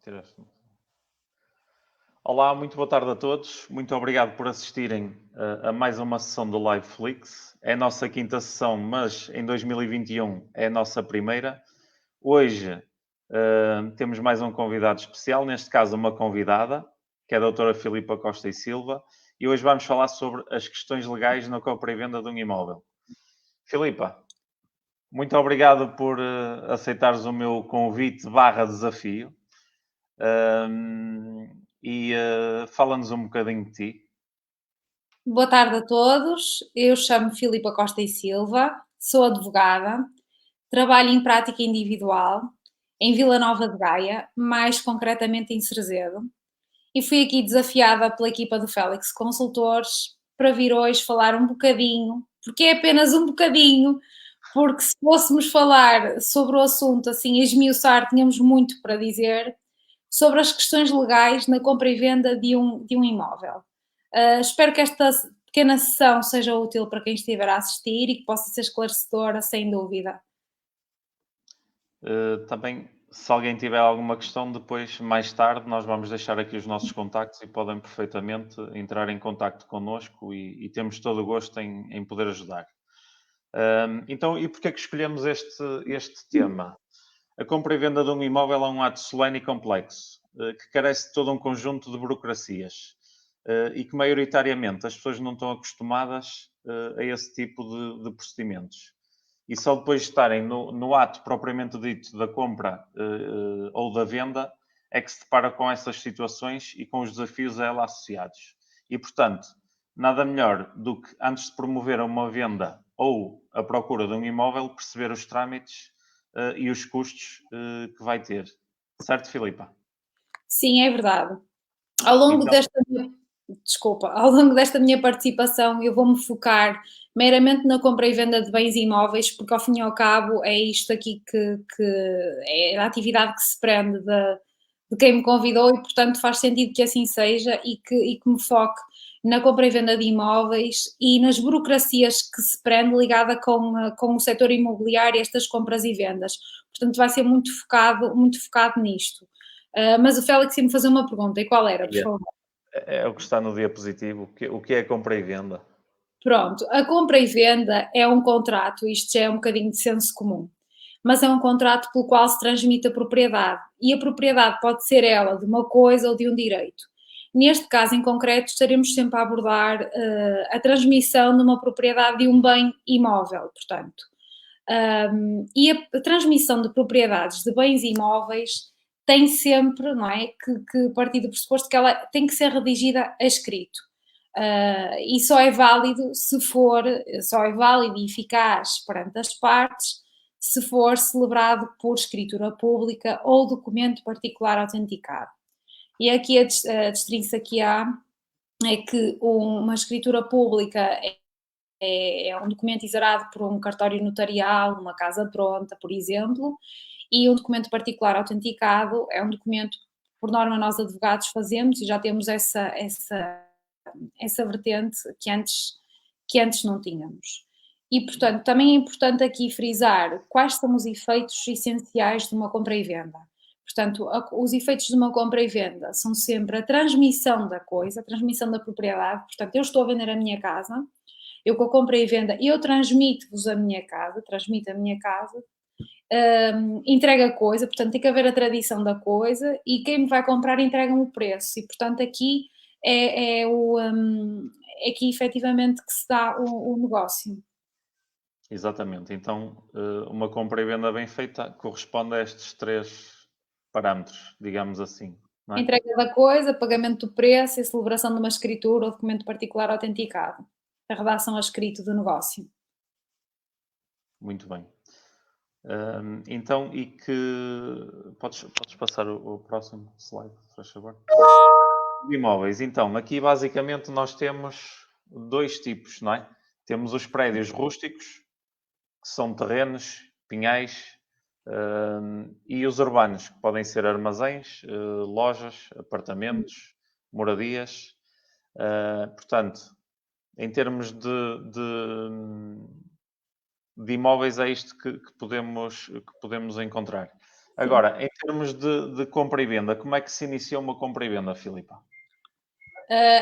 Tiraste. Olá, muito boa tarde a todos. Muito obrigado por assistirem a mais uma sessão do LiveFlix. É a nossa quinta sessão, mas em 2021 é a nossa primeira. Hoje temos mais um convidado especial, neste caso uma convidada, que é a doutora Filipa Costa e Silva, e hoje vamos falar sobre as questões legais na compra e venda de um imóvel. Filipa, muito obrigado por aceitares o meu convite / desafio. Fala-nos um bocadinho de ti. Boa tarde a todos. Eu chamo Filipa Costa e Silva, sou advogada, trabalho em prática individual em Vila Nova de Gaia, mais concretamente em Cerezedo, e fui aqui desafiada pela equipa do Félix Consultores para vir hoje falar um bocadinho, porque é apenas um bocadinho, porque se fôssemos falar sobre o assunto assim, esmiuçar, tínhamos muito para dizer sobre as questões legais na compra e venda de um imóvel. Espero que esta pequena sessão seja útil para quem estiver a assistir e que possa ser esclarecedora, sem dúvida. Também, se alguém tiver alguma questão, depois, mais tarde, nós vamos deixar aqui os nossos contactos e podem perfeitamente entrar em contacto connosco e temos todo o gosto em poder ajudar. Então, e porquê é que escolhemos este tema? A compra e venda de um imóvel é um ato solene e complexo, que carece de todo um conjunto de burocracias e que, maioritariamente, as pessoas não estão acostumadas a esse tipo de procedimentos. E só depois de estarem no ato propriamente dito da compra ou da venda é que se depara com essas situações e com os desafios a ela associados. E, portanto, nada melhor do que, antes de promover uma venda ou a procura de um imóvel, perceber os trâmites e os custos que vai ter. Certo, Filipa? Sim, é verdade. Ao longo Então, desta minha, desculpa, ao longo desta minha participação eu vou-me focar meramente na compra e venda de bens imóveis, porque ao fim e ao cabo é isto aqui que é a atividade que se prende de quem me convidou e portanto faz sentido que assim seja e que me foque na compra e venda de imóveis e nas burocracias que se prende ligada com o setor imobiliário e estas compras e vendas. Portanto vai ser muito focado nisto. Mas o Félix ia-me fazer uma pergunta, e qual era, por yeah, favor? é o que está no diapositivo. O que é compra e venda? Pronto, a compra e venda é um contrato, isto já é um bocadinho de senso comum, mas é um contrato pelo qual se transmite a propriedade, e a propriedade pode ser ela de uma coisa ou de um direito. Neste caso em concreto, estaremos sempre a abordar a transmissão de uma propriedade de um bem imóvel, portanto. E a transmissão de propriedades de bens imóveis tem sempre, não é, que partir do pressuposto que ela tem que ser redigida a escrito. E só é válido só é válido e eficaz perante as partes se for celebrado por escritura pública ou documento particular autenticado. E aqui a distinção que há é que uma escritura pública é um documento exarado por um cartório notarial, uma casa pronta, por exemplo, e um documento particular autenticado é um documento, por norma, nós advogados fazemos e já temos essa vertente que antes não tínhamos. E, portanto, também é importante aqui frisar quais são os efeitos essenciais de uma compra e venda. Portanto, os efeitos de uma compra e venda são sempre a transmissão da coisa, a transmissão da propriedade. Portanto, eu estou a vender a minha casa, eu com a compra e venda, eu transmito-vos a minha casa, transmito a minha casa, entrega a coisa, portanto tem que haver a tradição da coisa e quem me vai comprar entrega-me o preço e portanto aqui é aqui efetivamente que se dá o negócio. Exatamente. Então, uma compra e venda bem feita corresponde a estes três parâmetros, digamos assim, não é? Entrega da coisa, pagamento do preço e celebração de uma escritura ou documento particular autenticado. A redação a escrito do negócio. Muito bem. Então, e que... Podes passar o próximo slide, por favor? De imóveis. Então, aqui basicamente nós temos dois tipos, não é? Temos os prédios rústicos, que são terrenos, pinhais, e os urbanos, que podem ser armazéns, lojas, apartamentos, moradias. Portanto, em termos de imóveis, é isto que podemos encontrar. Agora, em termos de compra e venda, como é que se inicia uma compra e venda, Filipa?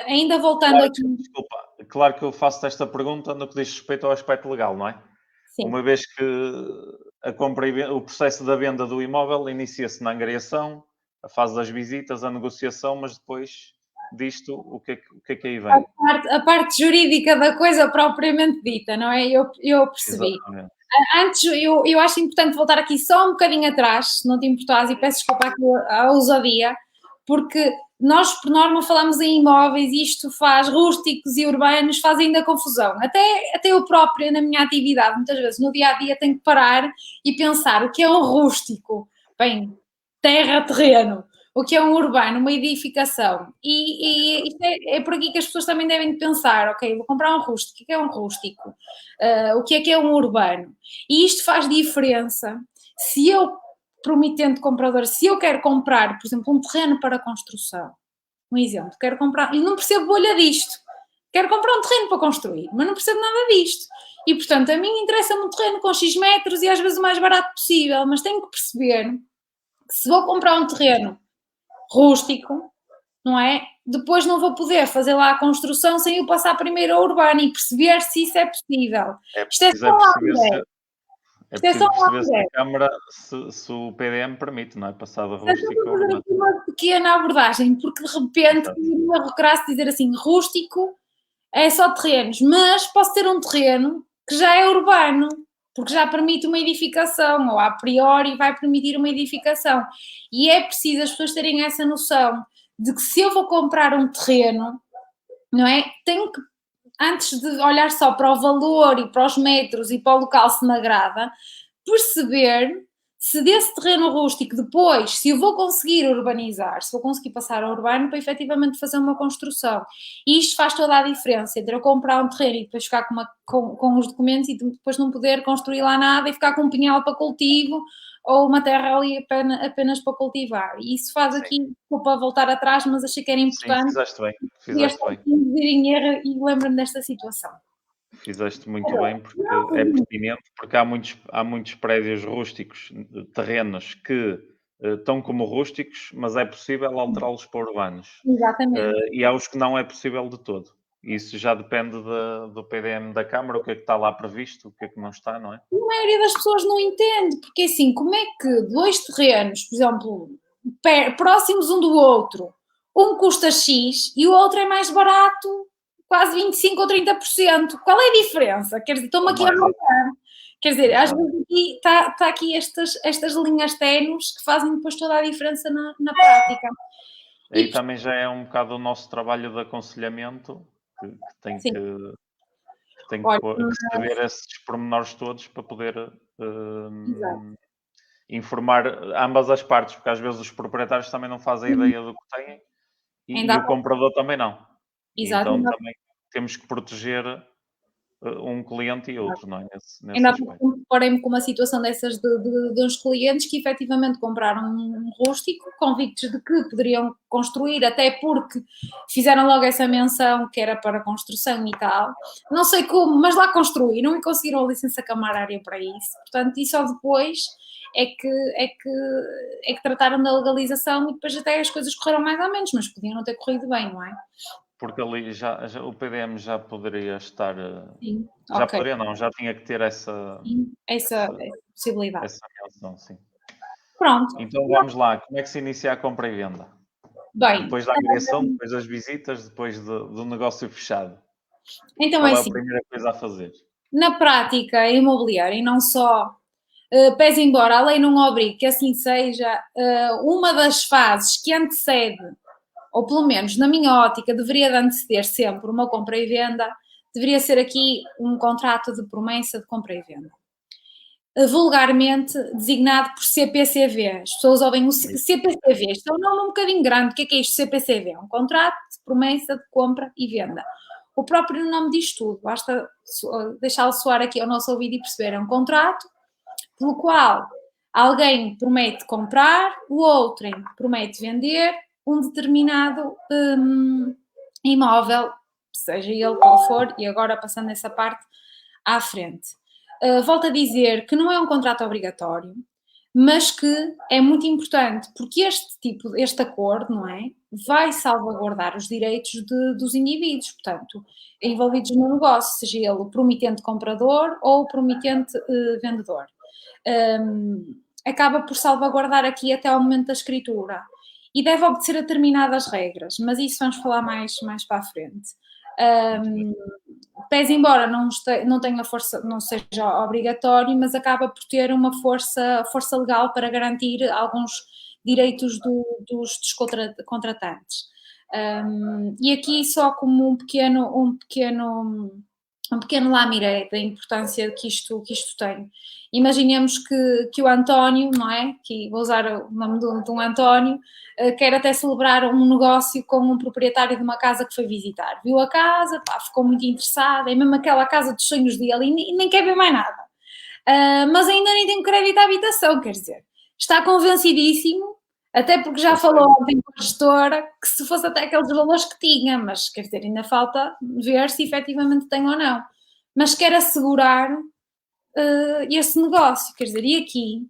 Ainda voltando Claro aqui, que, desculpa, claro que eu faço esta pergunta no que diz respeito ao aspecto legal, não é? sim. Uma vez que a compra e o processo da venda do imóvel inicia-se na angariação, a fase das visitas, a negociação, mas depois disto, o que é que aí vem? A parte jurídica da coisa propriamente dita, não é? Eu percebi. Exatamente. Antes, eu acho importante voltar aqui só um bocadinho atrás, se não te importares, e peço desculpa aqui a ousadia, porque nós, por norma, falamos em imóveis e isto faz rústicos e urbanos, faz ainda confusão. Até eu própria, na minha atividade, muitas vezes no dia a dia, tenho que parar e pensar o que é um rústico. Bem, terra, terreno. O que é um urbano, uma edificação. E isto é por aqui que as pessoas também devem pensar, ok, vou comprar um rústico, o que é um rústico? O que é um urbano? E isto faz diferença se eu, promitente comprador, se eu quero comprar, por exemplo, um terreno para construção, um exemplo, quero comprar, e não percebo bolha disto, quero comprar um terreno para construir, mas não percebo nada disto. E, portanto, a mim interessa-me um terreno com X metros e às vezes o mais barato possível, mas tenho que perceber que se vou comprar um terreno rústico, não é? Depois não vou poder fazer lá a construção sem eu passar primeiro ao urbano e perceber se isso é possível. É Isto é preciso só é uma perceber ideia. se, é Isto é só preciso uma perceber se a ideia. Câmara, se o PDM permite, não é? Passar de Portanto, eu rústico vou a fazer urbano. aqui uma pequena abordagem, porque de repente Exato. me arrocrasse dizer assim, rústico é só terrenos, mas posso ter um terreno que já é urbano, porque já permite uma edificação, ou a priori vai permitir uma edificação. E é preciso as pessoas terem essa noção de que se eu vou comprar um terreno, não é? Tenho que, antes de olhar só para o valor e para os metros e para o local se me agrada, perceber se desse terreno rústico depois, se eu vou conseguir urbanizar, se vou conseguir passar ao urbano para efetivamente fazer uma construção. E isto faz toda a diferença entre eu comprar um terreno e depois ficar com os documentos e depois não poder construir lá nada e ficar com um pinhal para cultivo ou uma terra ali apenas para cultivar. E isso faz Sim, aqui, para voltar atrás, mas achei que era sim, importante fizeste bem, e este fizeste bem. induzir em erro e lembro-me desta situação. Fizeste muito Agora, bem, porque é pertinente, porque há muitos prédios rústicos, terrenos que estão como rústicos, mas é possível alterá-los para urbanos. exatamente. E há os que não é possível de todo. Isso já depende do PDM da Câmara, o que é que está lá previsto, o que é que não está, não é? A maioria das pessoas não entende, porque assim, como é que dois terrenos, por exemplo, próximos um do outro, um custa X e o outro é mais barato, quase 25 ou 30%. Qual é a diferença? Quer dizer, estou-me Ou aqui a mais, matar. Quer dizer, às exato. vezes está aqui estas linhas ténues que fazem depois toda a diferença na prática. Aí E, também já é um bocado o nosso trabalho de aconselhamento, que tem sim, olha, que saber esses pormenores todos para poder exato. informar ambas as partes, porque às vezes os proprietários também não fazem ideia do que têm e Ainda há o comprador também não. E exato, então também temos que proteger um cliente e outro, não é? Nesse ainda há pouco aspecto. tempo deparei-me com uma situação dessas de uns clientes que efetivamente compraram um rústico, convictos de que poderiam construir, até porque fizeram logo essa menção que era para construção e tal. Não sei como, mas lá construíram e conseguiram a licença camarária para isso. Portanto, e só depois é que trataram da legalização e depois até as coisas correram mais ou menos, mas podiam não ter corrido bem, não é? Porque ali o PDM já poderia estar, Sim, já ok. poderia não, já tinha que ter essa, Sim, essa essa, possibilidade. essa menção, sim. Pronto. Então vamos lá, como é que se inicia a compra e venda? Bem, Depois da agressão, depois das visitas, depois do negócio fechado. então é Qual é a assim, primeira coisa a fazer? na prática imobiliária e não só, pese embora a lei não obrigue que assim seja, uma das fases que antecede, ou pelo menos na minha ótica, deveria de anteceder sempre uma compra e venda, deveria ser aqui um contrato de promessa de compra e venda. Vulgarmente designado por CPCV. As pessoas ouvem o CPCV, isto é um nome um bocadinho grande. O que é isto? CPCV? É um contrato de promessa de compra e venda. O próprio nome diz tudo, basta deixá-lo soar aqui ao nosso ouvido e perceber. É um contrato pelo qual alguém promete comprar, o outro promete vender um determinado imóvel, seja ele qual for, e agora passando essa parte à frente. Volto a dizer que não é um contrato obrigatório, mas que é muito importante, porque este acordo, não é, vai salvaguardar os direitos dos indivíduos, portanto, envolvidos no negócio, seja ele promitente comprador ou promitente vendedor. Acaba por salvaguardar aqui até ao momento da escritura e deve obedecer a determinadas regras, mas isso vamos falar mais para a frente. Muito bem. Pese embora não tenha força, não seja obrigatório, mas acaba por ter uma força legal para garantir alguns direitos dos contratantes. E aqui só como um pequeno lamiré da importância que isto tem. Imaginemos que o António, não é? Que vou usar o nome de um António, quer até celebrar um negócio com um proprietário de uma casa que foi visitar. Viu a casa, pá, ficou muito interessada, é mesmo aquela casa dos sonhos dele e nem quer ver mais nada. Mas ainda nem tem crédito à habitação, quer dizer, está convencidíssimo, até porque já falou ontem com a gestora, que se fosse até aqueles valores que tinha, mas quer dizer, ainda falta ver se efetivamente tem ou não. Mas quer assegurar esse negócio, quer dizer, e aqui,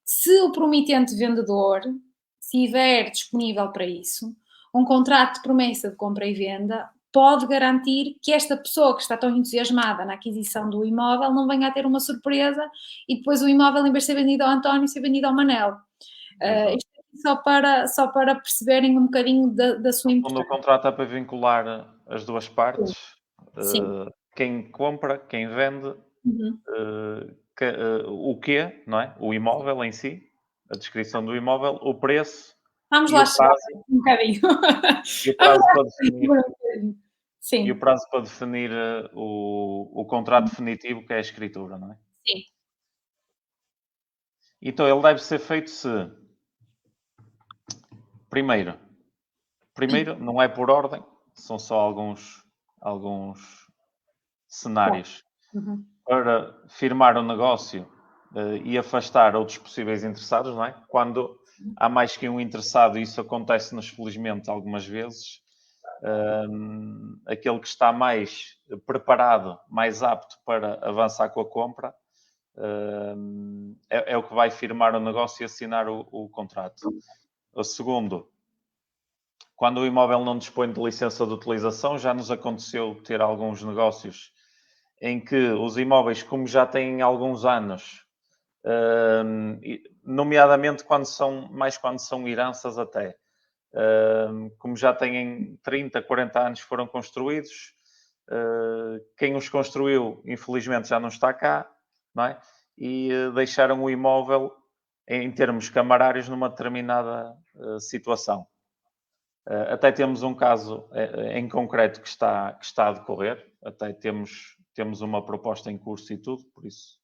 se o promitente vendedor estiver disponível para isso, um contrato de promessa de compra e venda pode garantir que esta pessoa que está tão entusiasmada na aquisição do imóvel não venha a ter uma surpresa e depois o imóvel, em vez de ser vendido ao António, ser vendido ao Manel. Isto é só para perceberem um bocadinho da sua Quando o importância. contrato é para vincular as duas partes, Sim. quem compra, quem vende, Uhum. o quê, não é? O imóvel em si, a descrição do imóvel, o preço Vamos e lá o chegar prazo, um bocadinho. e o Vamos prazo lá para definir, chegar um bocadinho. e o Sim, prazo para definir o contrato definitivo, que é a escritura, não é? sim. Então ele deve ser feito se, primeiro, não é por ordem, são só alguns Claro. cenários Uhum. para firmar o negócio e afastar outros possíveis interessados, não é? Quando há mais que um interessado, e isso acontece-nos felizmente algumas vezes, aquele que está mais preparado, mais apto para avançar com a compra, é o que vai firmar o negócio e assinar o contrato. O segundo, quando o imóvel não dispõe de licença de utilização, já nos aconteceu ter alguns negócios em que os imóveis, como já têm alguns anos, nomeadamente quando são heranças até, como já têm 30, 40 anos que foram construídos, quem os construiu, infelizmente, já não está cá, não é? E deixaram o imóvel, em termos camarários, numa determinada situação. Até temos um caso em concreto que está a decorrer, até temos uma proposta em curso e tudo, por isso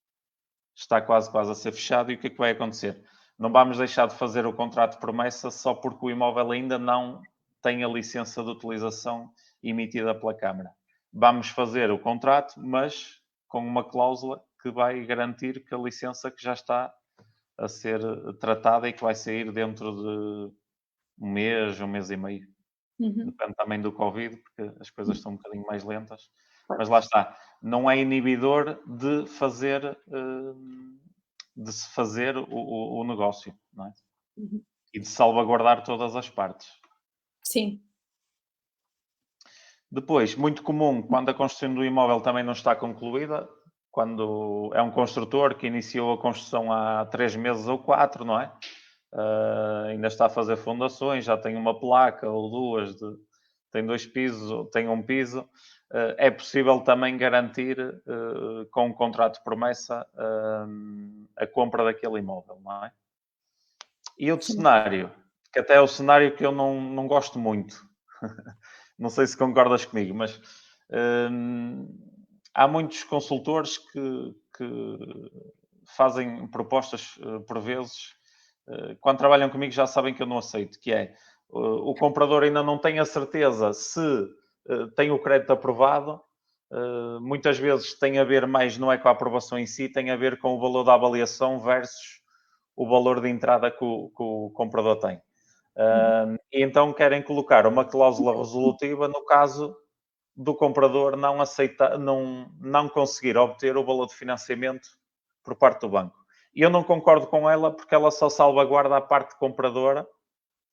está quase a ser fechado. E o que é que vai acontecer? Não vamos deixar de fazer o contrato de promessa só porque o imóvel ainda não tem a licença de utilização emitida pela Câmara. Vamos fazer o contrato, mas com uma cláusula que vai garantir que a licença que já está a ser tratada e que vai sair dentro de um mês e meio. Uhum. Depende também do Covid, porque as coisas estão um bocadinho mais lentas. Mas lá está, não é inibidor de se fazer o negócio, não é? Uhum. E de salvaguardar todas as partes. Sim. Depois, muito comum, quando a construção do imóvel também não está concluída, quando é um construtor que iniciou a construção há 3 meses ou 4, não é? Ainda está a fazer fundações, já tem uma placa ou duas, tem 2 pisos ou tem um piso, é possível também garantir com um contrato de promessa a compra daquele imóvel, não é? E outro Sim. cenário, que até é o cenário que eu não gosto muito, não sei se concordas comigo, mas há muitos consultores que fazem propostas, por vezes, quando trabalham comigo já sabem que eu não aceito, que é, o comprador ainda não tem a certeza se tem o crédito aprovado, muitas vezes tem a ver mais, não é com a aprovação em si, tem a ver com o valor da avaliação versus o valor de entrada que o comprador tem. E então querem colocar uma cláusula resolutiva no caso do comprador não conseguir obter o valor de financiamento por parte do banco. E eu não concordo com ela porque ela só salvaguarda a parte compradora,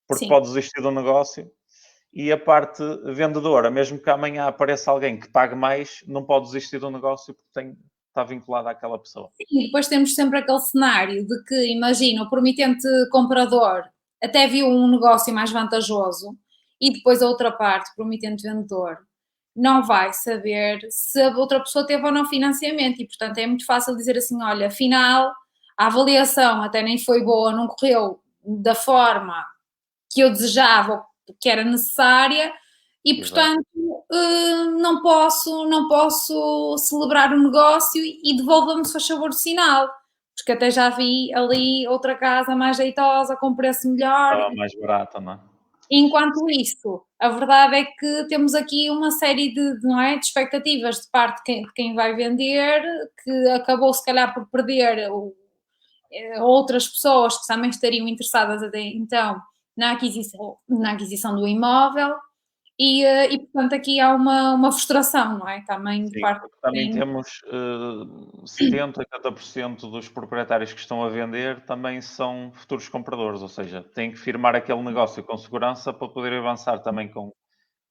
porque Sim. pode desistir do negócio, e a parte vendedora, mesmo que amanhã apareça alguém que pague mais, não pode desistir do negócio porque está vinculado àquela pessoa. E depois temos sempre aquele cenário de que, imagina, o promitente comprador até viu um negócio mais vantajoso e depois a outra parte, o promitente vendedor, não vai saber se a outra pessoa teve ou não financiamento e, portanto, é muito fácil dizer assim, olha, afinal, a avaliação até nem foi boa, não correu da forma que eu desejava ou que era necessária e, Exato. portanto, não posso celebrar o negócio e devolva-me, se faz favor, o sinal. Porque até já vi ali outra casa mais jeitosa, com preço melhor. Estava mais barata, não é? Enquanto isso, a verdade é que temos aqui uma série não é, de expectativas de parte de quem vai vender, que acabou se calhar por perder outras pessoas que também estariam interessadas até então na aquisição do imóvel portanto aqui há uma frustração, não é? Também de Sim, parte porque de também quem. temos 70, 80% dos proprietários que estão a vender também são futuros compradores, ou seja, têm que firmar aquele negócio com segurança para poder avançar também com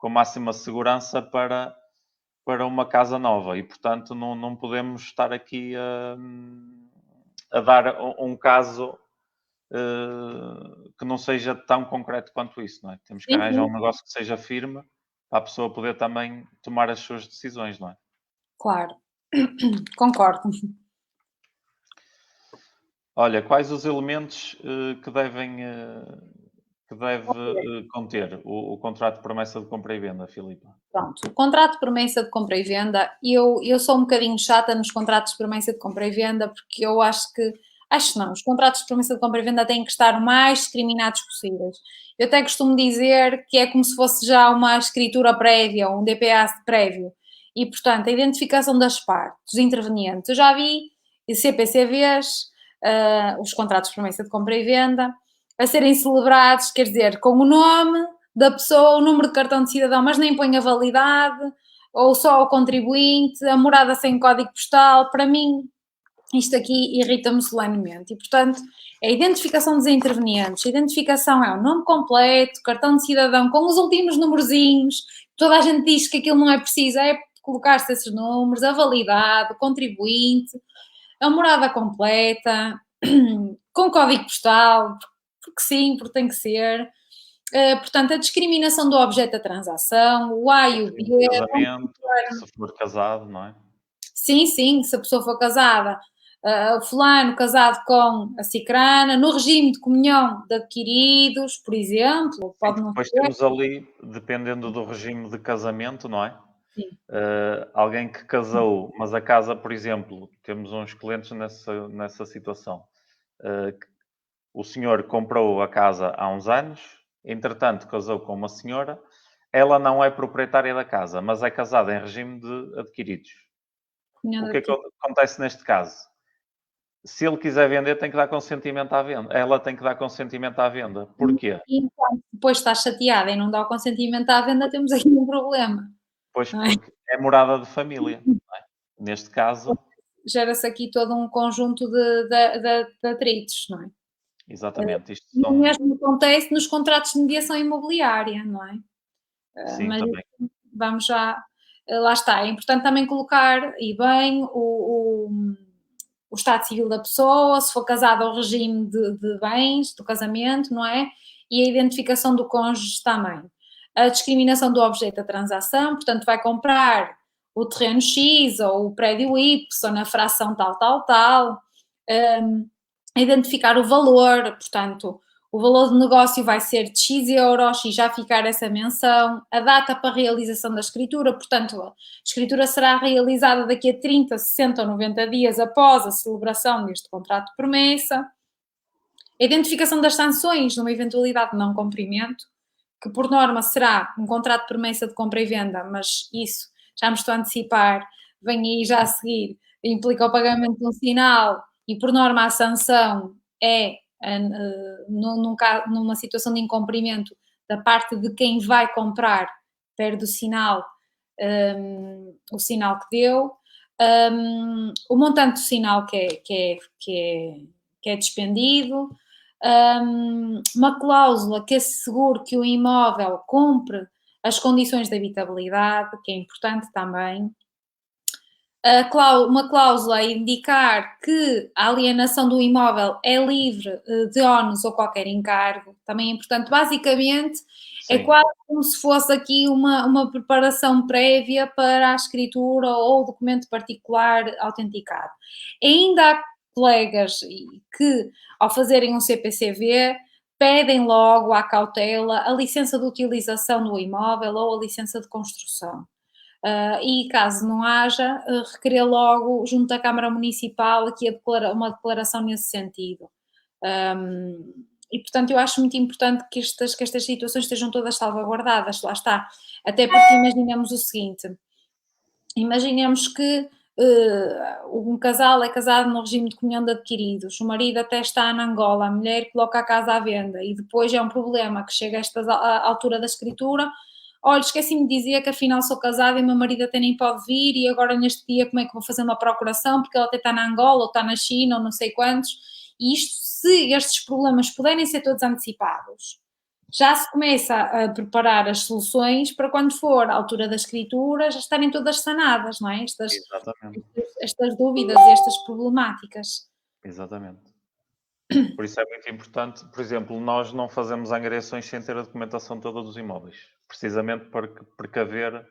máxima segurança para uma casa nova e, portanto, não podemos estar aqui a dar um caso que não seja tão concreto quanto isso, não é? Temos que Sim, arranjar sim, um negócio que seja firme para a pessoa poder também tomar as suas decisões, não é? claro, concordo. Olha, quais os elementos que deve conter o contrato de promessa de compra e venda, Filipa? Pronto, o contrato de promessa de compra e venda, eu sou um bocadinho chata nos contratos de promessa de compra e venda, porque eu acho não, os contratos de promessa de compra e venda têm que estar o mais discriminados possíveis. Eu até costumo dizer que é como se fosse já uma escritura prévia, um DPA prévio, e portanto a identificação das partes, dos intervenientes. Eu já vi CPCVs, os contratos de promessa de compra e venda, a serem celebrados, quer dizer, com o nome da pessoa, o número de cartão de cidadão, mas nem põe a validade, ou só o contribuinte, a morada sem código postal. Para mim, isto aqui irrita-me solenemente. E, portanto, a identificação dos intervenientes, a identificação é o nome completo, cartão de cidadão com os últimos numerozinhos, toda a gente diz que aquilo não é preciso, é colocar-se esses números, a validade, o contribuinte, a morada completa, com código postal, porque sim, porque tem que ser. Portanto, a discriminação do objeto da transação, o A e o B, Sim, casamento, se for casado, não é? sim, sim, se a pessoa for casada, o fulano casado com a cicrana, no regime de comunhão de adquiridos, por exemplo, Sim, pode porque não depois ser, temos ali, dependendo do regime de casamento, não é? sim, Alguém que casou, mas a casa, por exemplo, temos uns clientes nessa situação. Que o senhor comprou a casa há uns anos, entretanto casou com uma senhora, ela não é proprietária da casa, mas é casada em regime de adquiridos. comunhão O de que é que adquiridos. acontece neste caso? Se ele quiser vender, tem que dar consentimento à venda. Ela tem que dar consentimento à venda. Porquê? E enquanto depois está chateada e não dá o consentimento à venda, temos aqui um problema, Pois, não é? porque é morada de família. Neste caso, Gera-se aqui todo um conjunto de atritos, não é? exatamente, isto E o são. mesmo acontece nos contratos de mediação imobiliária, não é? Sim, Mas também. vamos já, lá está. É importante também colocar, e bem, o estado civil da pessoa, se for casado ao regime de bens, do casamento, não é? E a identificação do cônjuge também. A discriminação do objeto da transação, portanto, vai comprar o terreno X ou o prédio Y na fração tal, tal, tal. Identificar o valor, portanto, o valor do negócio vai ser de X euros e já ficar essa menção, a data para a realização da escritura, portanto, a escritura será realizada daqui a 30, 60 ou 90 dias após a celebração deste contrato de promessa, a identificação das sanções numa eventualidade de não cumprimento, que por norma será um contrato de promessa de compra e venda, mas isso já me estou a antecipar, vem aí já a seguir, implica o pagamento de um sinal e por norma a sanção é numa situação de incumprimento da parte de quem vai comprar, perde o sinal que deu. O montante do sinal que é que é despendido, uma cláusula que assegure que o imóvel cumpre as condições de habitabilidade, que é importante também. Uma cláusula a indicar que a alienação do imóvel é livre de ónus ou qualquer encargo, também é importante. Basicamente, é Sim, quase como se fosse aqui uma preparação prévia para a escritura ou o documento particular autenticado. Ainda há colegas que, ao fazerem um CPCV, pedem logo à cautela a licença de utilização do imóvel ou a licença de construção. E caso não haja, requerer logo junto à Câmara Municipal aqui uma declaração nesse sentido. E portanto eu acho muito importante que estas situações estejam todas salvaguardadas, lá está. Até porque imaginemos o seguinte, imaginemos que um casal é casado no regime de comunhão de adquiridos, o marido até está na Angola, a mulher coloca a casa à venda e depois é um problema que chega a esta altura da escritura. Olha, esqueci-me de dizer que afinal sou casada e o meu marido até nem pode vir e agora neste dia como é que vou fazer uma procuração porque ele até está na Angola ou está na China ou não sei quantos. E isto, se estes problemas puderem ser todos antecipados, já se começa a preparar as soluções para quando for a altura da escritura já estarem todas sanadas, não é? exatamente, Estas dúvidas e estas problemáticas. exatamente. Por isso é muito importante, por exemplo, nós não fazemos angariações sem ter a documentação toda dos imóveis, precisamente para precaver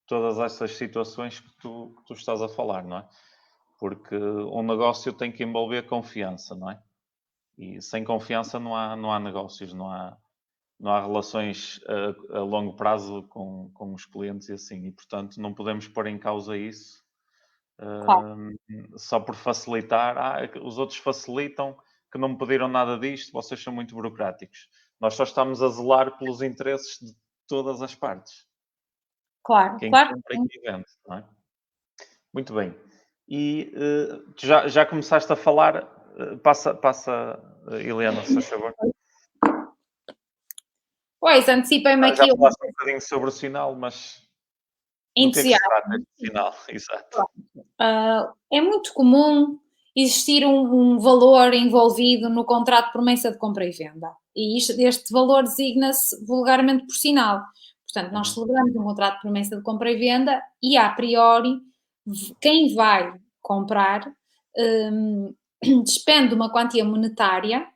todas essas situações que tu estás a falar, não é? Porque um negócio tem que envolver confiança, não é? E sem confiança não há negócios, não há relações a longo prazo com os clientes e assim. E, portanto, não podemos pôr em causa isso Claro, só por facilitar. Os outros facilitam, que não me pediram nada disto, vocês são muito burocráticos. Nós só estamos a zelar pelos interesses de todas as partes. claro, Quem claro. compra e quem vende, não é? Muito bem. E tu já começaste a falar, passa, Helena, se faz favor. Pois, antecipei-me Já aqui um falaste um bocadinho sobre o sinal, mas do que é que se trata entusiasmo. este sinal? Exato. É muito comum existir um valor envolvido no contrato de promessa de compra e venda. E este valor designa-se vulgarmente por sinal. Portanto, nós Uhum. celebramos um contrato de promessa de compra e venda e, a priori, quem vai comprar hum, despende uma quantia monetária,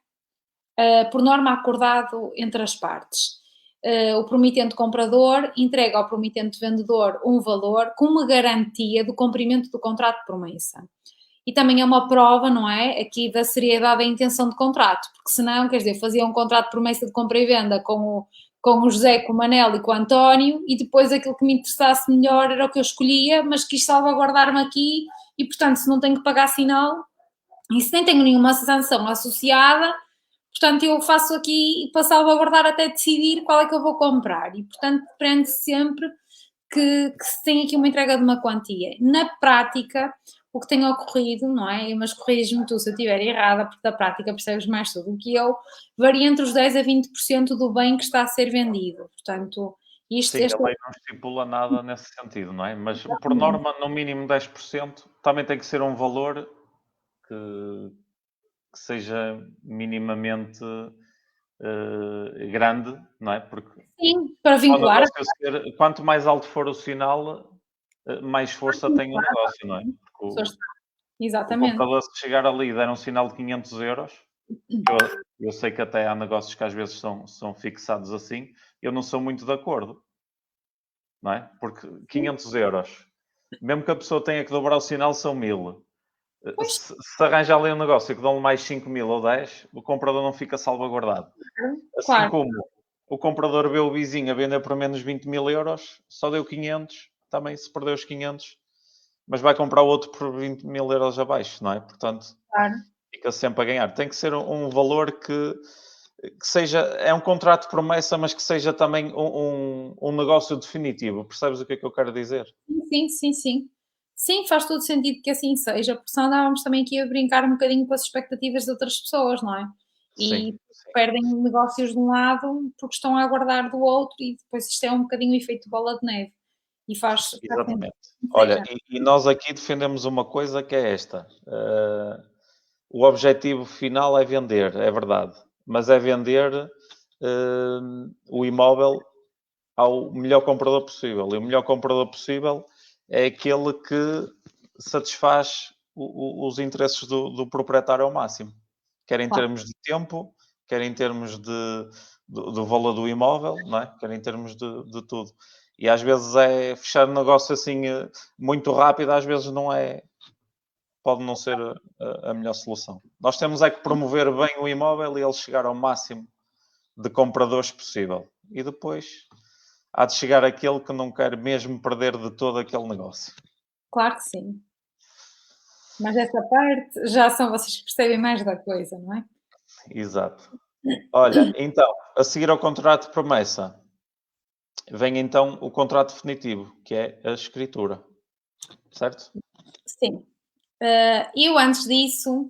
por norma acordado entre as partes. O promitente comprador entrega ao promitente vendedor um valor com uma garantia do cumprimento do contrato de promessa. E também é uma prova, não é? Aqui da seriedade da intenção de contrato, porque senão, quer dizer, fazia um contrato de promessa de compra e venda com o José, com o Manel e com o António, e depois aquilo que me interessasse melhor era o que eu escolhia, mas quis salvaguardar-me aqui, e portanto, se não tenho que pagar sinal, e se nem tenho nenhuma sanção associada, portanto, eu faço aqui para salvaguardar até decidir qual é que eu vou comprar. E, portanto, depende sempre que se tem aqui uma entrega de uma quantia. Na prática, o que tem ocorrido, não é? Mas corrige-me tu se eu estiver errada, porque da prática percebes mais tudo do que eu, varia entre os 10% a 20% do bem que está a ser vendido. Portanto, Sim, este a lei não estipula nada nesse sentido, não é? Mas, por norma, no mínimo 10%, também tem que ser um valor que seja minimamente grande, não é? Porque sim, para ao vincular. negócio quanto mais alto for o sinal, mais força tem o negócio, não é? Porque o Exatamente. comprador, se chegar ali e der um sinal de 500€, eu sei que até há negócios que às vezes são fixados assim, eu não sou muito de acordo, não é? Porque 500€, mesmo que a pessoa tenha que dobrar o sinal, são 1000. Pois, Se arranja ali um negócio que dão mais 5.000 ou 10, o comprador não fica salvaguardado. Assim claro, como o comprador vê o vizinho a vender por menos 20.000€, só deu 500, também se perdeu os 500, mas vai comprar outro por 20.000€ abaixo, não é? Portanto, claro. fica sempre a ganhar. Tem que ser um valor que seja, é um contrato de promessa, mas que seja também um negócio definitivo. Percebes o que é que eu quero dizer? Sim, sim, sim. Sim, faz todo sentido que assim seja, porque senão andávamos também aqui a brincar um bocadinho com as expectativas de outras pessoas, não é? Sim, E sim. perdem negócios de um lado porque estão a aguardar do outro e depois isto é um bocadinho o efeito bola de neve. E faz sentido Exatamente. que Olha, seja. e nós aqui defendemos uma coisa que é esta. o objetivo final é vender, é verdade, mas é vender o imóvel ao melhor comprador possível. E o melhor comprador possível é aquele que satisfaz os interesses do proprietário ao máximo, quer em Claro. termos de tempo, quer em termos do valor do imóvel, não é? Quer em termos de tudo. E às vezes é fechar negócio assim muito rápido, às vezes não é, pode não ser a melhor solução. Nós temos é que promover bem o imóvel e ele chegar ao máximo de compradores possível. E depois há de chegar aquele que não quer mesmo perder de todo aquele negócio. Claro que sim. Mas essa parte já são vocês que percebem mais da coisa, não é? Exato. Olha, então, a seguir ao contrato de promessa, vem então o contrato definitivo, que é a escritura. Certo? Sim. Eu antes disso,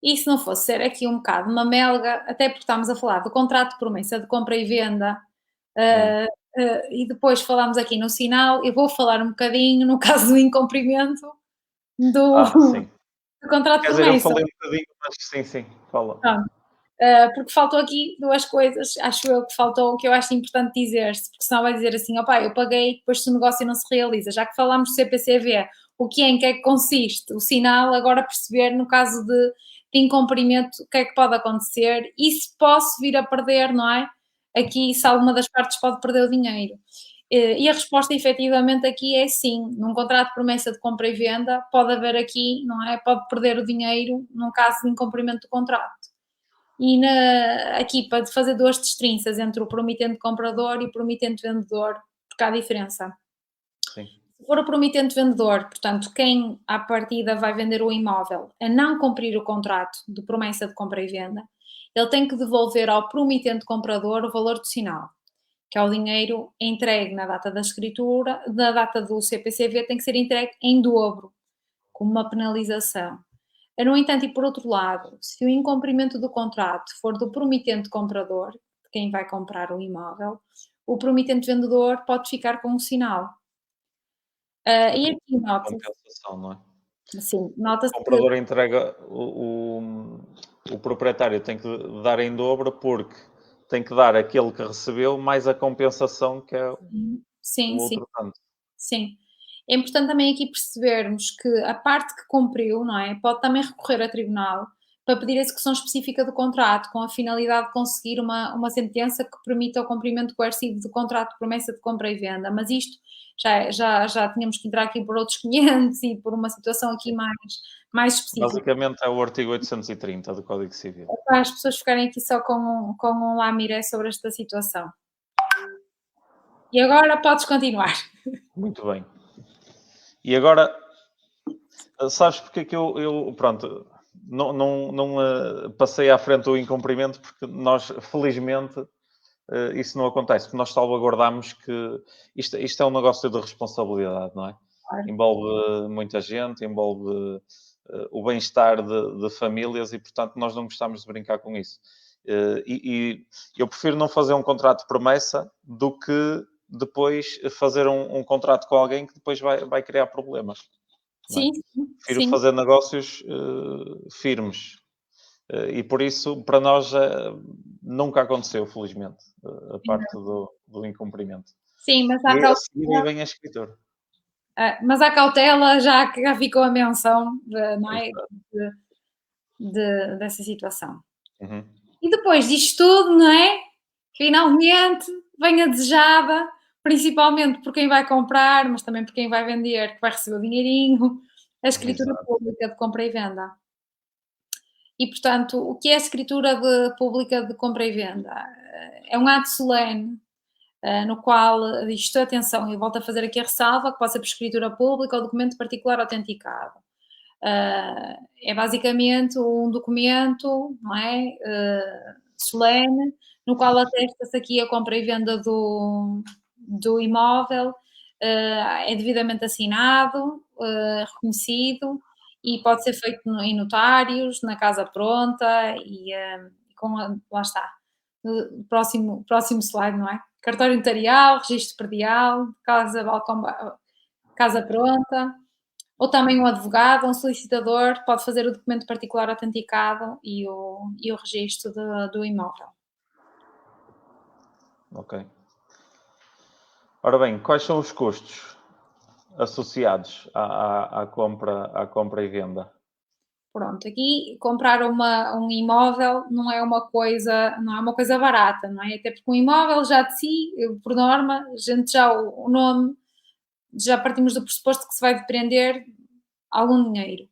e se não fosse ser aqui um bocado uma melga, até porque estamos a falar do contrato de promessa de compra e venda, Hum. e depois falamos aqui no sinal, eu vou falar um bocadinho no caso do incumprimento do, Sim. do contrato de Quer dizer, eu promessa. falei um bocadinho, mas sim, fala. Pronto. Porque faltou aqui duas coisas, acho eu que faltou, que eu acho importante dizer-se, porque senão vai dizer assim, opá, eu paguei, depois se o negócio não se realiza, já que falámos do CPCV, o que é, em que é que consiste, o sinal, agora perceber no caso de incumprimento, o que é que pode acontecer e se posso vir a perder, não é? Aqui, se alguma das partes pode perder o dinheiro. E a resposta efetivamente aqui é sim, num contrato de promessa de compra e venda, pode haver aqui, não é? Pode perder o dinheiro num caso de incumprimento do contrato. E aqui para fazer duas distinções entre o promitente comprador e o promitente vendedor, porque há diferença. Sim. Se for o promitente vendedor, portanto, quem à partida vai vender o imóvel a não cumprir o contrato de promessa de compra e venda, ele tem que devolver ao promitente comprador o valor do sinal, que é o dinheiro entregue na data da escritura, na data do CPCV, tem que ser entregue em dobro, como uma penalização. No entanto, e por outro lado, se o incumprimento do contrato for do promitente comprador, de quem vai comprar o imóvel, o promitente vendedor pode ficar com um sinal. E Ok. aqui nota-se, Compensação, não é? sim, O nota-se que comprador entrega, o proprietário tem que dar em dobro porque tem que dar aquele que recebeu mais a compensação que é o sim, sim, outro tanto. sim. É importante também aqui percebermos que a parte que cumpriu, não é, pode também recorrer a tribunal para pedir a execução específica do contrato, com a finalidade de conseguir uma sentença que permita o cumprimento coercivo do contrato de promessa de compra e venda. Mas isto já tínhamos que entrar aqui por outros 500 e por uma situação aqui Sim. mais específica, Basicamente é o artigo 830 do Código Civil. para as pessoas ficarem aqui só com um lamiré sobre esta situação. E agora podes continuar. Muito bem. E agora, sabes porque é que pronto, não passei à frente o incumprimento, porque nós, felizmente, isso não acontece, porque nós salvaguardamos que isto é um negócio de responsabilidade, não é? Claro. Envolve muita gente, envolve o bem-estar de famílias e, portanto, nós não gostamos de brincar com isso. E eu prefiro não fazer um contrato de promessa do que depois fazer um contrato com alguém que depois vai criar problemas, não é? Sim, sim, Prefiro sim. fazer negócios firmes. E por isso, para nós, nunca aconteceu, felizmente, a parte do incumprimento. Sim, E a seguir aí vem a escritura. mas à cautela já que já ficou a menção não é, Exato. dessa situação. Uhum. E depois disto tudo, não é? Finalmente vem a desejada, principalmente por quem vai comprar, mas também por quem vai vender, que vai receber o dinheirinho, a escritura Exato. pública de compra e venda. E, portanto, o que é a escritura pública de compra e venda? É um ato solene no qual isto, atenção, eu volto a fazer aqui a ressalva, que pode ser por escritura pública ou documento particular autenticado. É basicamente um documento, não é? Solene, no qual atesta-se aqui a compra e venda do imóvel, é devidamente assinado, reconhecido e pode ser feito em notários, na casa pronta e lá está. Próximo slide, não é? Cartório notarial, registro predial, casa pronta. ou também um advogado, um solicitador, pode fazer o documento particular autenticado e o registro do imóvel. Ok. Ora bem, quais são os custos associados à compra e venda? Pronto, aqui comprar um imóvel não é uma coisa barata, não é? Até porque um imóvel já de si, por norma, a gente já o nome, já partimos do pressuposto que se vai depender algum dinheiro.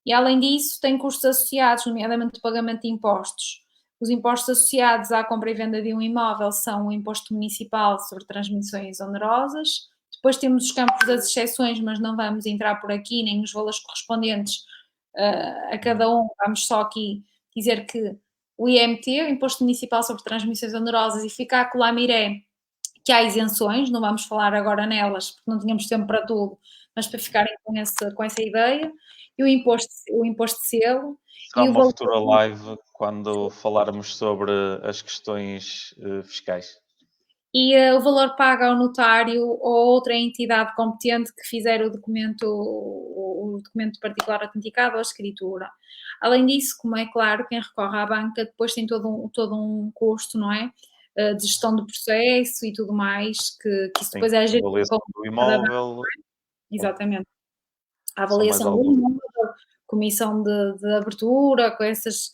E além disso, tem custos associados, nomeadamente o pagamento de impostos. Os impostos associados à compra e venda de um imóvel são o imposto municipal sobre transmissões onerosas. Depois temos os campos das exceções, mas não vamos entrar por aqui, nem os valores correspondentes a cada um. Vamos só aqui dizer que o IMT, o Imposto Municipal sobre Transmissões Onerosas, e ficar com a Miré, que há isenções, não vamos falar agora nelas, porque não tínhamos tempo para tudo, mas para ficarem com essa ideia, e o imposto de selo, Será e o uma valor, futura live quando falarmos sobre as questões fiscais. o valor pago ao notário ou outra entidade competente que fizer o documento particular autenticado ou a escritura. Além disso, como é claro, quem recorre à banca depois tem todo um custo, não é? De gestão do processo e tudo mais, que isso Sim, depois é gerido avaliação com do cada banco. imóvel, sim, Exatamente. A são mais avaliação do alguns. imóvel, comissão de abertura, com essas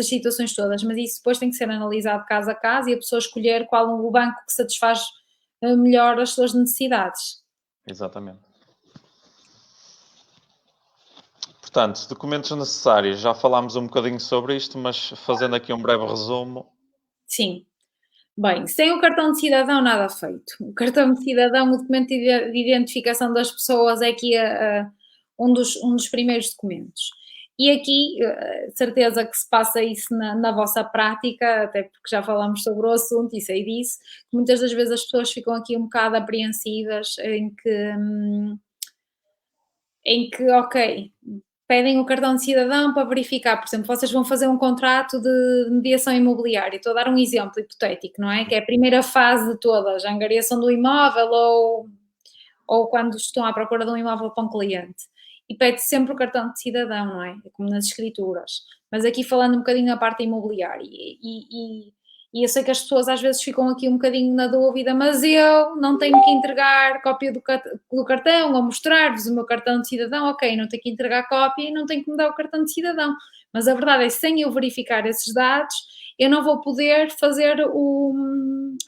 situações todas, mas isso depois tem que ser analisado caso a caso e a pessoa escolher qual o banco que satisfaz melhor as suas necessidades. Exatamente. Portanto, documentos necessários, já falámos um bocadinho sobre isto, mas fazendo aqui um breve resumo. Sim. Bem, sem o cartão de cidadão nada feito. O cartão de cidadão, o documento de identificação das pessoas é aqui um dos primeiros documentos. E aqui, certeza que se passa isso na vossa prática, até porque já falámos sobre o assunto e sei disso, que muitas das vezes as pessoas ficam aqui um bocado apreensivas em que, ok, pedem o cartão de cidadão para verificar, por exemplo, vocês vão fazer um contrato de mediação imobiliária. Estou a dar um exemplo hipotético, não é? Que é a primeira fase de todas, a angariação do imóvel ou quando estão à procura de um imóvel para um cliente. E pede sempre o cartão de cidadão, não é? É como nas escrituras. Mas aqui falando um bocadinho da parte imobiliária, e eu sei que as pessoas às vezes ficam aqui um bocadinho na dúvida, mas eu não tenho que entregar cópia do cartão ou mostrar-vos o meu cartão de cidadão, ok, não tenho que entregar cópia e não tenho que me dar o cartão de cidadão. Mas a verdade é que sem eu verificar esses dados, eu não vou poder fazer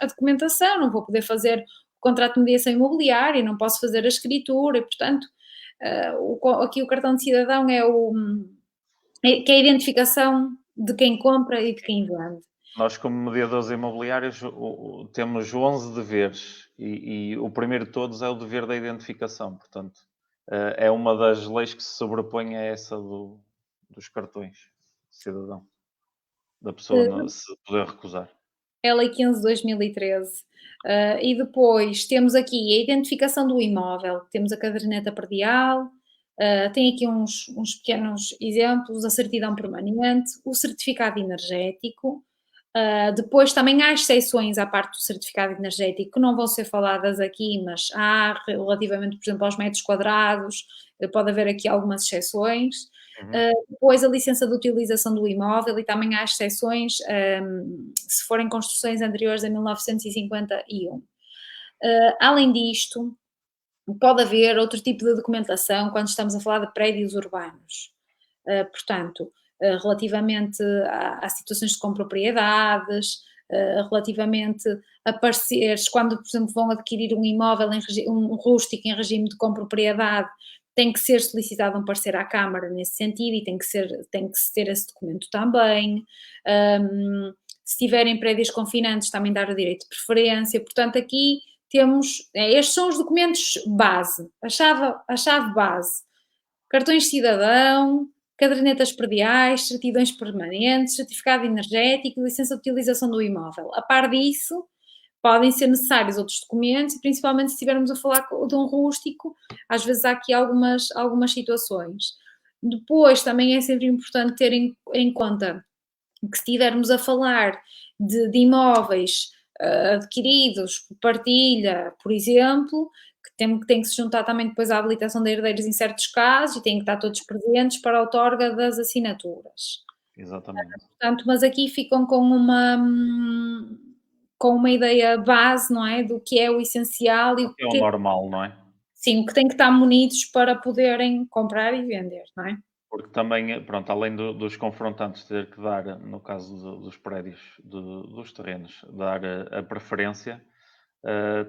a documentação, não vou poder fazer o contrato de mediação imobiliária, não posso fazer a escritura e, portanto, aqui o cartão de cidadão que é a identificação de quem compra e de quem vende. Nós, como mediadores imobiliários, temos 11 deveres e o primeiro de todos é o dever da identificação. Portanto, é uma das leis que se sobrepõe a essa dos cartões de cidadão, da pessoa se poder recusar. É a Lei 15 de 2013. E depois temos aqui a identificação do imóvel, temos a caderneta predial, tem aqui uns pequenos exemplos, a certidão permanente, o certificado energético. Depois também há exceções à parte do certificado energético que não vão ser faladas aqui, mas há relativamente, por exemplo, aos metros quadrados, pode haver aqui algumas exceções. Uhum. Depois a licença de utilização do imóvel e também há exceções se forem construções anteriores a 1951. Além disto, pode haver outro tipo de documentação quando estamos a falar de prédios urbanos. Portanto, relativamente a situações de compropriedades, relativamente a pareceres, quando, por exemplo, vão adquirir um imóvel, um rústico em regime de compropriedade, tem que ser solicitado um parecer à Câmara nesse sentido e tem que se ter esse documento também. Se tiverem prédios confinantes, também dar o direito de preferência. Portanto, aqui temos, estes são os documentos base, a chave base. Cartões de cidadão, cadernetas prediais, certidões permanentes, certificado energético e licença de utilização do imóvel. A par disso, podem ser necessários outros documentos, e principalmente se estivermos a falar de um rústico, às vezes há aqui algumas situações. Depois, também é sempre importante ter em conta que se estivermos a falar de imóveis adquiridos por partilha, por exemplo, que tem que se juntar também depois à habilitação de herdeiros em certos casos e têm que estar todos presentes para a outorga das assinaturas. Exatamente. Portanto, mas aqui ficam com uma ideia base, não é, do que é o essencial e O o que é o que normal, não é? sim, o que tem que estar munidos para poderem comprar e vender, não é? Porque também, pronto, além dos confrontantes ter que dar, no caso dos prédios, dos terrenos, dar a preferência,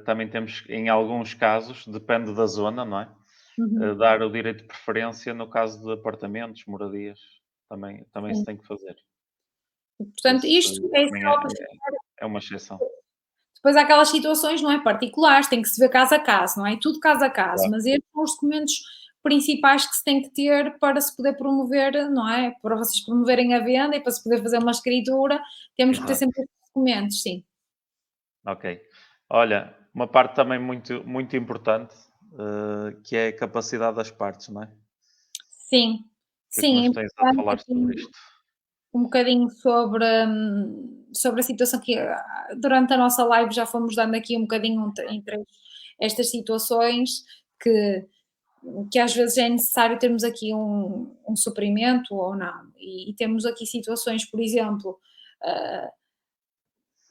também temos, em alguns casos, depende da zona, não é? Uhum, Dar o direito de preferência no caso de apartamentos, moradias, também se sim. tem que fazer. Portanto, Esse isto é também só é uma exceção. depois há aquelas situações, não é, particulares, tem que se ver caso a caso, não é? Tudo caso a caso, Claro, mas estes são os documentos principais que se tem que ter para se poder promover, não é? Para vocês promoverem a venda e para se poder fazer uma escritura, temos que ter exato. sempre estes documentos, sim. Ok. Olha, uma parte também muito, muito importante, que é a capacidade das partes, não é? O Sim, que é que sim, é nos tens a importante falar sobre aqui isto? um bocadinho sobre a situação que durante a nossa live já fomos dando aqui um bocadinho entre estas situações que às vezes é necessário termos aqui um suprimento ou não. E temos aqui situações, por exemplo, ah,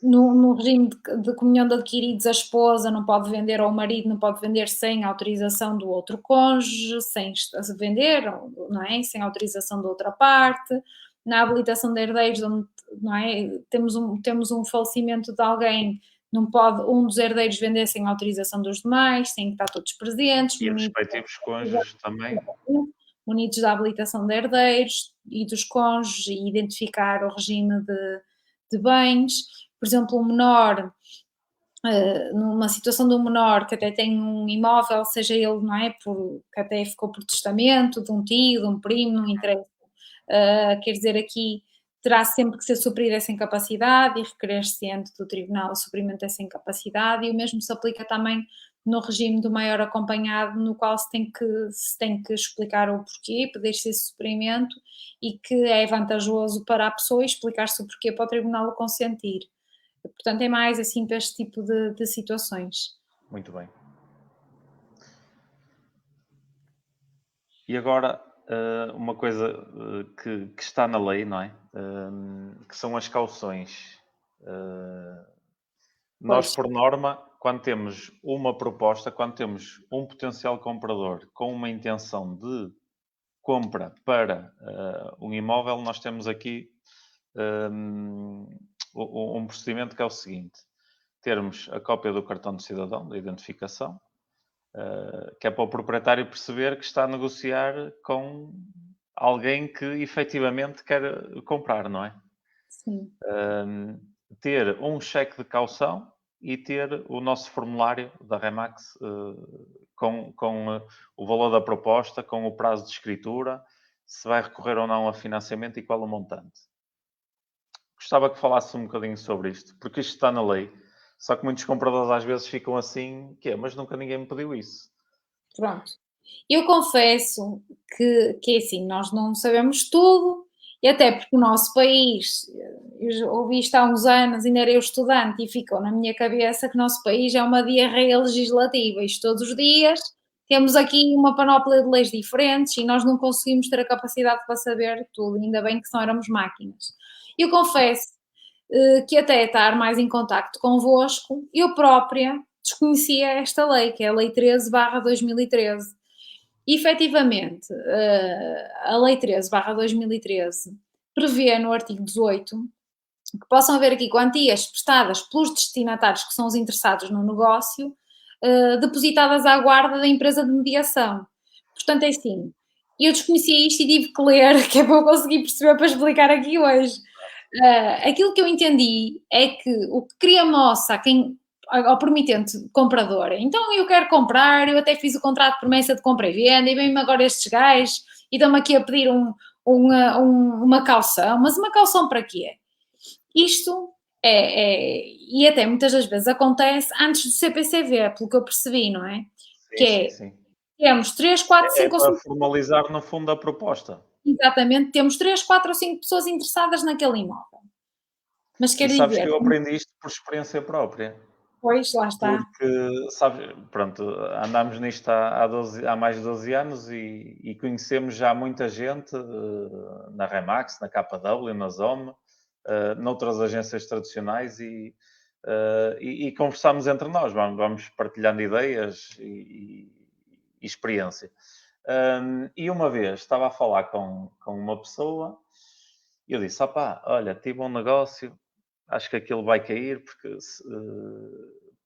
no regime de comunhão de adquiridos, a esposa não pode vender ou o marido não pode vender sem autorização do outro cônjuge, sem vender, não é? Sem autorização da outra parte. Na habilitação de herdeiros, onde, não é? Temos um falecimento de alguém, não pode um dos herdeiros vender sem autorização dos demais, têm que estar todos presentes, E munidos respectivos cônjuges também? munidos da habilitação de herdeiros e dos cônjuges e identificar o regime de bens. Por exemplo, o menor, numa situação de um menor que até tem um imóvel, seja ele, não é, que até ficou por testamento, de um tio, de um primo, não interessa. Quer dizer, aqui terá sempre que ser suprida essa incapacidade e requerer-se ante do tribunal o suprimento dessa incapacidade, e o mesmo se aplica também no regime do maior acompanhado, no qual se tem que explicar o porquê, pedir-se esse suprimento e que é vantajoso para a pessoa explicar-se o porquê para o tribunal o consentir. Portanto, é mais assim para este tipo de situações. Muito bem. E agora, uma coisa que está na lei, não é? Que são as cauções. Nós, Pois, por norma, quando temos uma proposta, quando temos um potencial comprador com uma intenção de compra para um imóvel, nós temos aqui um procedimento que é o seguinte: termos a cópia do cartão de cidadão, da identificação, que é para o proprietário perceber que está a negociar com alguém que efetivamente quer comprar, não é? sim. Um, ter um cheque de caução e ter o nosso formulário da Remax com o valor da proposta, com o prazo de escritura, se vai recorrer ou não a financiamento e qual o montante. Gostava que falasse um bocadinho sobre isto, porque isto está na lei. Só que muitos compradores às vezes ficam assim, que é, mas nunca ninguém me pediu isso. Pronto. Eu confesso que é assim, nós não sabemos tudo, e até porque o nosso país, eu já ouvi isto há uns anos, ainda era eu estudante, e ficou na minha cabeça que o nosso país é uma diarreia legislativa, isto todos os dias, temos aqui uma panóplia de leis diferentes e nós não conseguimos ter a capacidade para saber tudo, ainda bem que não éramos máquinas. Eu confesso que até estar mais em contacto convosco, eu própria desconhecia esta lei, que é a Lei 13/2013. E efetivamente, a Lei 13/2013 prevê no artigo 18 que possam haver aqui quantias prestadas pelos destinatários, que são os interessados no negócio, depositadas à guarda da empresa de mediação. Portanto, é assim, eu desconhecia isto e tive que ler, que é para eu conseguir perceber para explicar aqui hoje. Aquilo que eu entendi é que o que cria moça ao permitente comprador, então eu quero comprar, eu até fiz o contrato de promessa de compra e venda, e vem-me agora estes gajos e estão-me aqui a pedir uma caução, mas uma caução para quê? Isto e até muitas das vezes acontece antes do CPCV, pelo que eu percebi, não é? Sim, Que sim, é, sim. temos 3, 4, É 5 ou para 5, formalizar, no fundo, a proposta. exatamente, temos 3, 4 ou 5 pessoas interessadas naquele imóvel. Mas quer E sabes que dizer, eu aprendi isto por experiência própria. Pois, lá está. Porque, sabes, pronto, andámos nisto há mais de 12 anos e conhecemos já muita gente na Remax, na KW, na ZOM, noutras agências tradicionais e conversamos entre nós, vamos partilhando ideias e experiência. E uma vez estava a falar com uma pessoa e eu disse: opá, olha, tive um negócio, acho que aquilo vai cair porque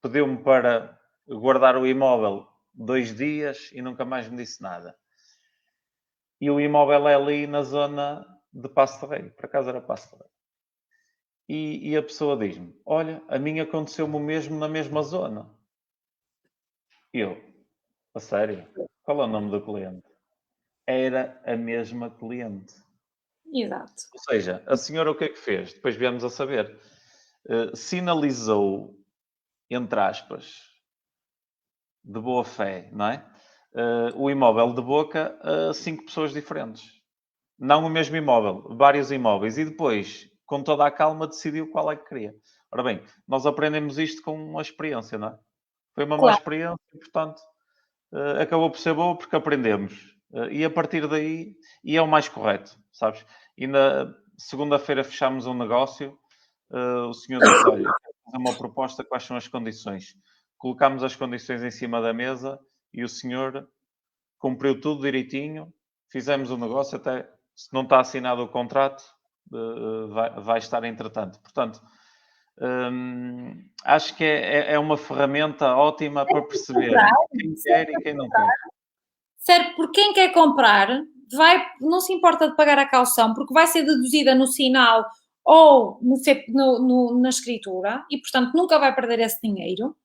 pediu-me para guardar o imóvel 2 dias e nunca mais me disse nada. E o imóvel é ali na zona de Passo de Rei, por acaso era Passo de Rei. E a pessoa diz-me: olha, a mim aconteceu-me o mesmo na mesma zona. E eu: a sério? Qual é o nome do cliente? Era a mesma cliente. Exato. Ou seja, a senhora o que é que fez? Depois viemos a saber. Sinalizou, entre aspas, de boa fé, não é? O imóvel de boca a 5 pessoas diferentes. Não o mesmo imóvel, vários imóveis. E depois, com toda a calma, decidiu qual é que queria. Ora bem, nós aprendemos isto com uma experiência, não é? Foi uma má Claro, experiência e, portanto, acabou por ser boa porque aprendemos. E a partir daí, e é o mais correto, sabes? E na segunda-feira fechámos um negócio. O senhor disse: olha, quero fazer uma proposta, quais são as condições? Colocámos as condições em cima da mesa e o senhor cumpriu tudo direitinho. Fizemos o negócio, até se não está assinado o contrato, vai estar entretanto. Portanto, acho que é uma ferramenta ótima para perceber comprar, quem quer e quem não quer. serve por quem quer comprar, não se importa de pagar a caução, porque vai ser deduzida no sinal ou na escritura e, portanto, nunca vai perder esse dinheiro.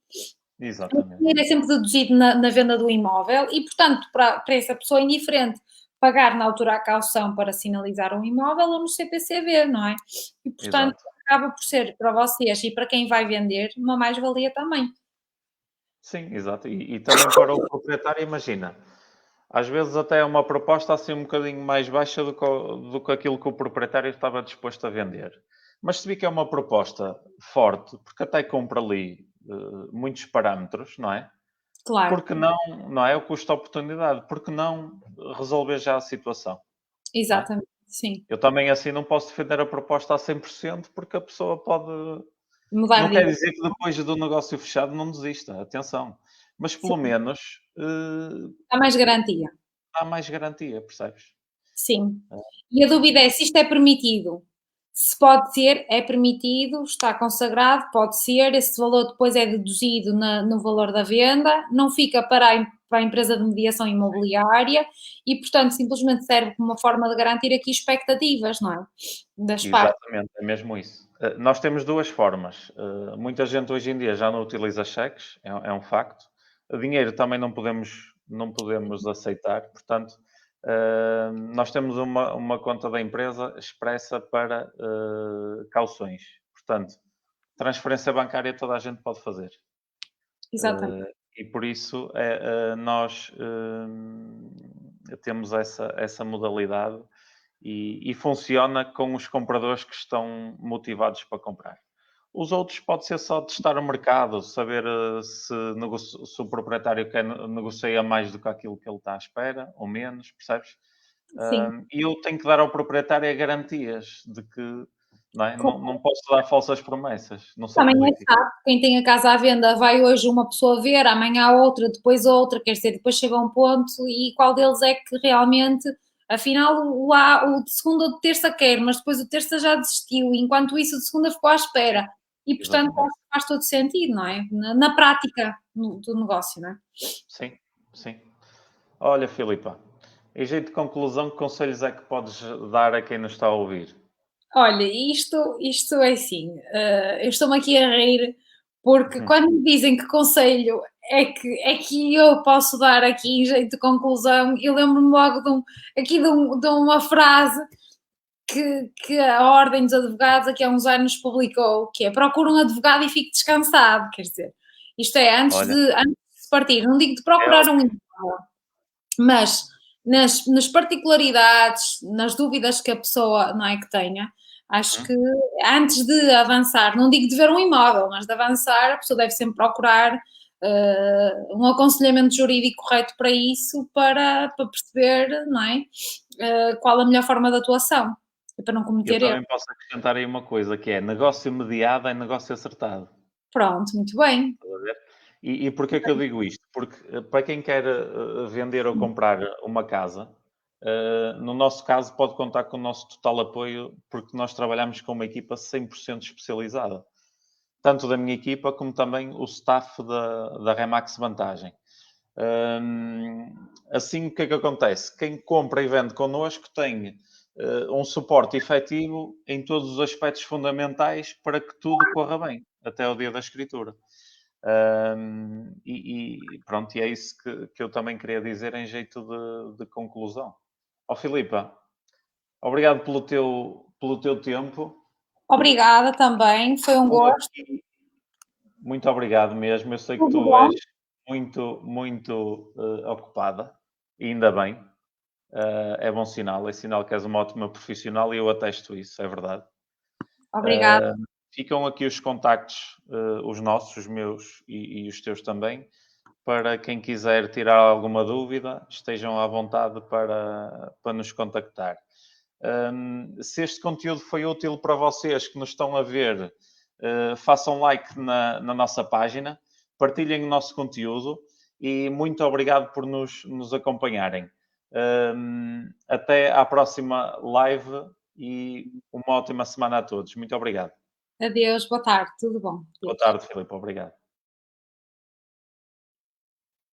O Exatamente. dinheiro é sempre deduzido na venda do imóvel e, portanto, para essa pessoa é indiferente pagar na altura a caução para sinalizar um imóvel ou no CPCV, não é? E, portanto, Exato. acaba por ser para vocês e para quem vai vender uma mais-valia também. Sim, exato. E também para o proprietário, imagina, às vezes até é uma proposta assim um bocadinho mais baixa do que aquilo que o proprietário estava disposto a vender. Mas se vi que é uma proposta forte, porque até compra ali muitos parâmetros, não é? Claro, Porque não, não é? O custo-oportunidade, porque não resolver já a situação, não é? exatamente, sim. Eu também assim não posso defender a proposta a 100% porque a pessoa pode. Mudar Não de quer ideia. dizer que depois do negócio fechado não desista, atenção. Mas pelo Sim, menos dá mais garantia. há mais garantia, percebes? Sim. É, E a dúvida é se isto é permitido. Se pode ser, é permitido, está consagrado, pode ser, esse valor depois é deduzido no valor da venda, não fica para a empresa de mediação imobiliária e, portanto, simplesmente serve como uma forma de garantir aqui expectativas, não é? Das partes. exatamente, é mesmo isso. Nós temos duas formas. Muita gente hoje em dia já não utiliza cheques, é um facto. Dinheiro também não podemos aceitar, portanto, nós temos uma conta da empresa expressa para cauções. Portanto, transferência bancária toda a gente pode fazer. Exatamente. E por isso nós temos essa modalidade e funciona com os compradores que estão motivados para comprar. Os outros pode ser só testar o mercado, saber se o proprietário negocia mais do que aquilo que ele está à espera, ou menos, percebes? Sim. E eu tenho que dar ao proprietário garantias de que não, é? Não posso dar falsas promessas, não sou Também é político. chato, quem tem a casa à venda vai hoje uma pessoa ver, amanhã outra, depois outra, quer dizer, depois chega a um ponto e qual deles é que realmente, afinal, o de segunda ou de terça quer, mas depois o terça já desistiu, enquanto isso o de segunda ficou à espera. E, portanto, Exatamente. acho que faz todo sentido, não é? Na prática do negócio, não é? Sim, sim. Olha, Filipa, em jeito de conclusão, que conselhos é que podes dar a quem nos está a ouvir? Olha, isto é assim, eu estou-me aqui a rir, porque Uhum. quando me dizem que conselho é que eu posso dar aqui em jeito de conclusão, eu lembro-me logo de uma frase que a Ordem dos Advogados aqui há uns anos publicou, que é procura um advogado e fique descansado, quer dizer, isto é, Olha, antes de se partir, não digo de é procurar um ótimo. mas nas particularidades, nas dúvidas que a pessoa não é que tenha, Acho Uhum. que antes de avançar, não digo de ver um imóvel, mas de avançar, a pessoa deve sempre procurar um aconselhamento jurídico correto para isso, para perceber, não é? Qual a melhor forma de atuação, e para não Eu cometer erro. também posso acrescentar aí uma coisa, que é negócio mediado é negócio acertado. Pronto, muito bem. Estás a ver? E porquê que eu digo isto? Porque para quem quer vender ou comprar uma casa, no nosso caso pode contar com o nosso total apoio, porque nós trabalhamos com uma equipa 100% especializada. Tanto da minha equipa como também o staff da Remax Vantagem. Assim, o que é que acontece? Quem compra e vende connosco tem um suporte efetivo em todos os aspectos fundamentais para que tudo corra bem, até o dia da escritura. Pronto, e é isso que eu também queria dizer em jeito de conclusão. Ó Filipa, obrigado pelo teu tempo. Obrigada também, foi um Estou gosto. aqui. Muito obrigado mesmo. Eu sei que Tudo tu és bom? muito, muito ocupada, e ainda bem. É bom sinal, é sinal que és uma ótima profissional e eu atesto isso, é verdade. Obrigada. Uh, Ficam aqui os contactos, os nossos, os meus e os teus também, para quem quiser tirar alguma dúvida, estejam à vontade para nos contactar. Se este conteúdo foi útil para vocês que nos estão a ver, façam like na nossa página, partilhem o nosso conteúdo e muito obrigado por nos acompanharem. Até à próxima live e uma ótima semana a todos. Muito obrigado. Adeus, boa tarde, tudo bom. Boa Adeus. tarde, Filipe. Obrigado.